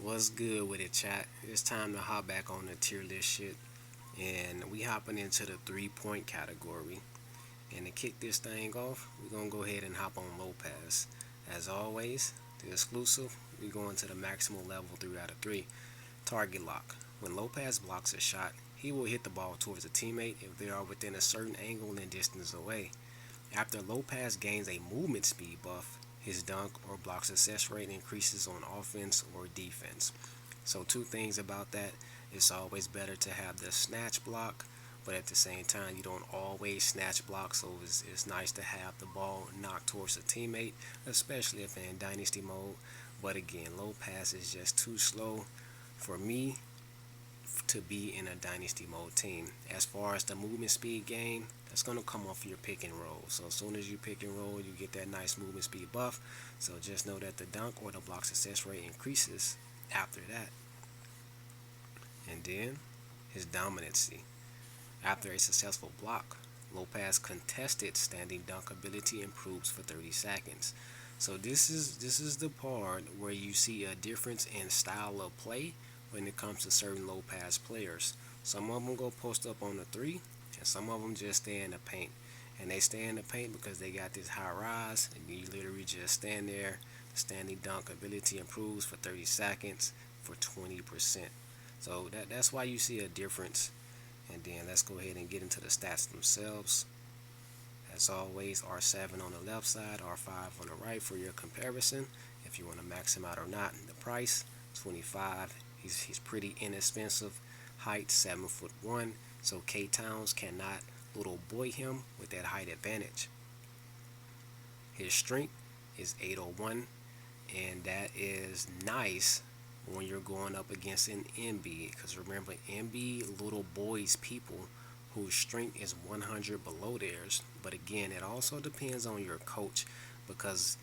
What's good with it, chat? It's time to hop back on the tier list shit, and we hopping into the 3 point category. And to kick this thing off, we're gonna go ahead and hop on Lopez. As always, the exclusive, we going to the maximal level 3 out of 3. Target lock. When Lopez blocks a shot, he will hit the ball towards a teammate if they are within a certain angle and distance away. After Lopez gains a movement speed buff, his dunk or block success rate increases on offense or defense. So two things about that. It's always better to have the snatch block, but at the same time you don't always snatch block, so it's nice to have the ball knocked towards a teammate, especially if they're in dynasty mode. But again, Lopez is just too slow for me to be in a dynasty mode team. As far as the movement speed gain, that's going to come off your pick and roll. So as soon as you pick and roll, you get that nice movement speed buff. So just know that the dunk or the block success rate increases after that. And then his dominancy. After a successful block, Lopez contested standing dunk ability improves for 30 seconds. So this is the part where you see a difference in style of play when it comes to certain Lopez players. Some of them go post up on the three, and some of them just stay in the paint. And they stay in the paint because they got this high rise, and you literally just stand there. The standing dunk ability improves for 30 seconds for 20%. So that's why you see a difference. And then let's go ahead and get into the stats themselves. As always, R7 on the left side, R5 on the right for your comparison. If you want to max him out or not. The price, 25. He's pretty inexpensive. Height, 7'1". So K Towns cannot little boy him with that height advantage. His strength is 801, and that is nice when you're going up against an MB, because remember, MB little boys people whose strength is 100 below theirs. But again, it also depends on your coach, because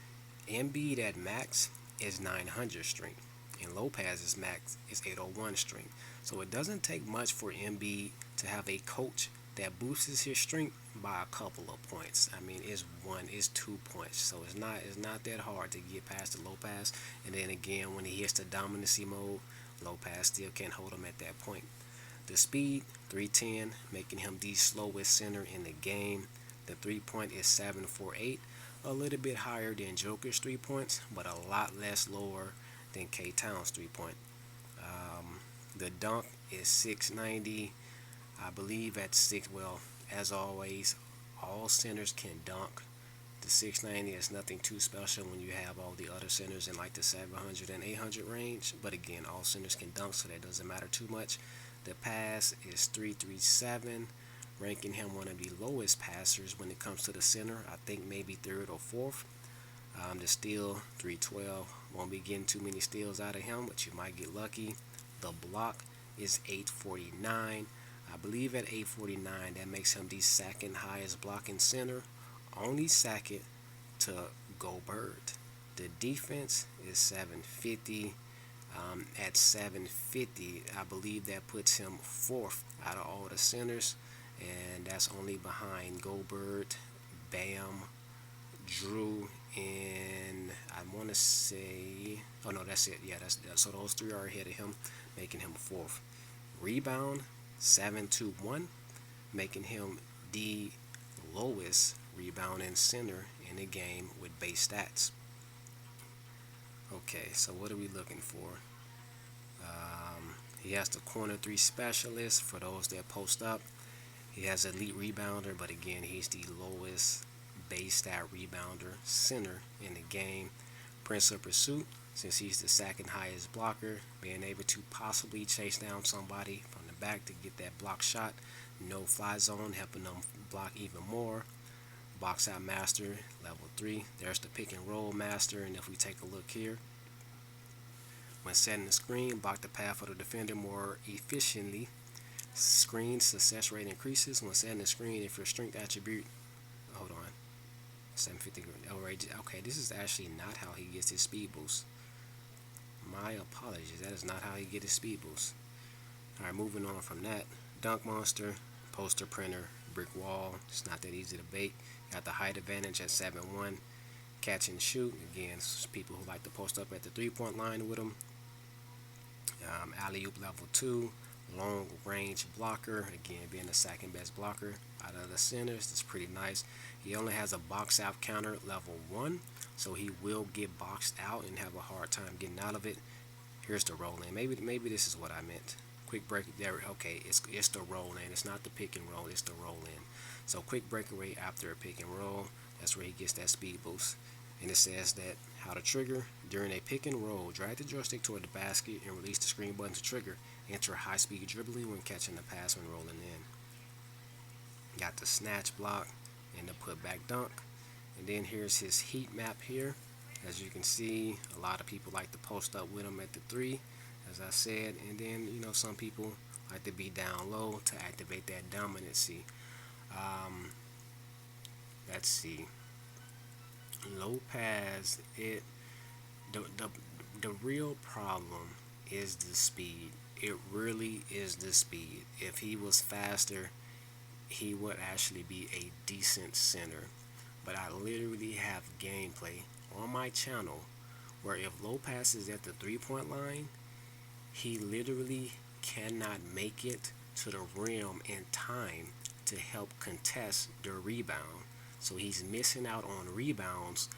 MB that max is 900 strength and Lopez's max is 801 strength. So it doesn't take much for MB to have a coach that boosts his strength by a couple of points. I mean, it's 2 points, so it's not that hard to get past the Lopez. And then again, when he hits the dominancy mode, Lopez still can't hold him at that point. The speed, 310, making him the slowest center in the game. The 3 point is 748, a little bit higher than Joker's 3 points, but a lot less lower than K Town's 3 point. The dunk is 690. I believe at six. Well, as always, all centers can dunk. The 690 is nothing too special when you have all the other centers in like the 700 and 800 range. But again, all centers can dunk, so that doesn't matter too much. The pass is 337, ranking him one of the lowest passers when it comes to the center. I think maybe third or fourth. The steal, 312. Won't be getting too many steals out of him, but you might get lucky. The block is 849. I believe at 849, that makes him the second highest blocking center, only second to Gobert. The defense is 750. At 750, I believe that puts him fourth out of all the centers, and that's only behind Gobert, Bam, Drew, and I want to say, oh no, that's it. Yeah, that's so those three are ahead of him, making him fourth. Rebound, 721, making him the lowest rebounding center in the game with base stats. Okay, so what are we looking for? He has the corner three specialist for those that post up. He has elite rebounder, but again, he's the lowest base stat rebounder center in the game. Prince of Pursuit, since he's the second highest blocker, being able to possibly chase down somebody from the back to get that block shot. No fly zone, helping them block even more. Box out master, level 3. There's the pick and roll master, and if we take a look here, when setting the screen, block the path of the defender more efficiently. Screen success rate increases when setting the screen if your strength attribute. Hold on. 750. Alright, okay, this is actually not how he gets his speed boost. My apologies, that is not how he gets his speed boost. Alright, moving on from that. Dunk monster, poster printer, brick wall. It's not that easy to bait. Got the height advantage at 7'1". Catch and shoot. Again, people who like to post up at the 3 point line with him. Alley-oop level 2, long range blocker, again being the second best blocker out of the centers. That's pretty nice. He only has a box out counter level 1, so he will get boxed out and have a hard time getting out of it. Here's the roll in. Maybe this is what I meant. Quick break there. Okay, it's the roll in. It's not the pick and roll. It's the roll in. So quick breakaway after a pick and roll. That's where he gets that speed boost. And it says that how to trigger during a pick and roll. Drag the joystick toward the basket and release the screen button to trigger. Enter high speed dribbling when catching the pass when rolling in. Got the snatch block and the putback dunk. And then here's his heat map here. As you can see, a lot of people like to post up with him at the 3, as I said, and then some people like to be down low to activate that dominancy. Let's see. Lopez, the real problem is the speed. It really is the speed. If he was faster, he would actually be a decent center. But I literally have gameplay on my channel where if Lopez is at the 3-point line, he literally cannot make it to the rim in time to help contest the rebound. So he's missing out on rebounds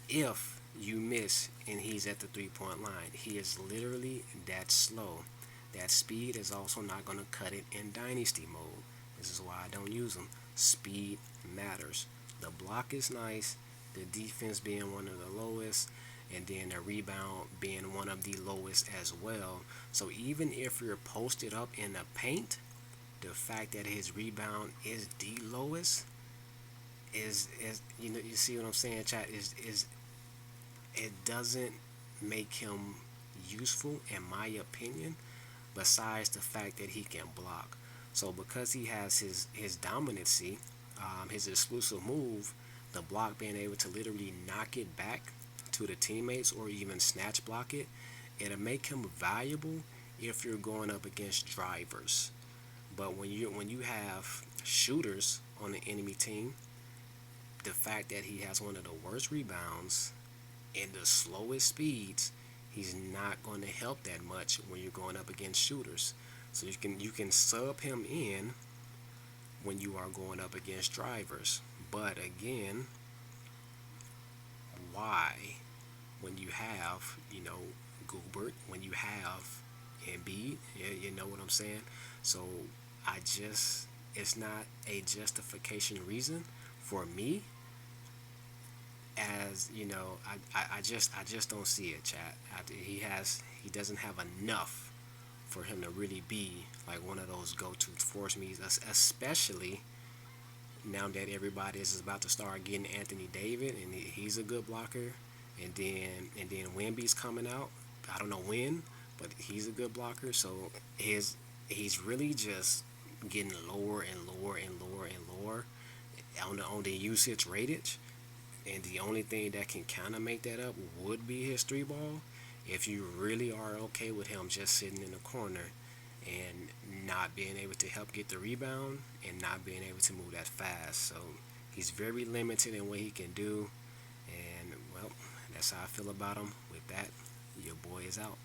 if you miss and he's at the 3-point line. He is literally that slow. That speed is also not going to cut it in Dynasty mode. This is why I don't use him. Speed matters. The block is nice, the defense being one of the lowest, and then the rebound being one of the lowest as well. So even if you're posted up in the paint, the fact that his rebound is the lowest is you see what I'm saying, chat, is it doesn't make him useful in my opinion, besides the fact that he can block. So because he has his dominancy, his exclusive move, the block, being able to literally knock it back to the teammates or even snatch block it, it'll make him valuable if you're going up against drivers. But when you have shooters on the enemy team, the fact that he has one of the worst rebounds and the slowest speeds, he's not going to help that much when you're going up against shooters. So you can sub him in when you are going up against drivers. But again, why? When you have, Gobert, when you have Embiid, you know what I'm saying? So it's not a justification reason for me. As I just don't see it, chat. He doesn't have enough for him to really be like one of those go-to force me's, especially now that everybody is about to start getting Anthony Davis, and he's a good blocker, and then Wemby's coming out. I don't know when, but he's a good blocker. So he's really just getting lower and lower and lower and lower on the usage ratage. And the only thing that can kind of make that up would be his 3 ball. If you really are okay with him just sitting in the corner and not being able to help get the rebound and not being able to move that fast. So he's very limited in what he can do. And, well, that's how I feel about him. With that, your boy is out.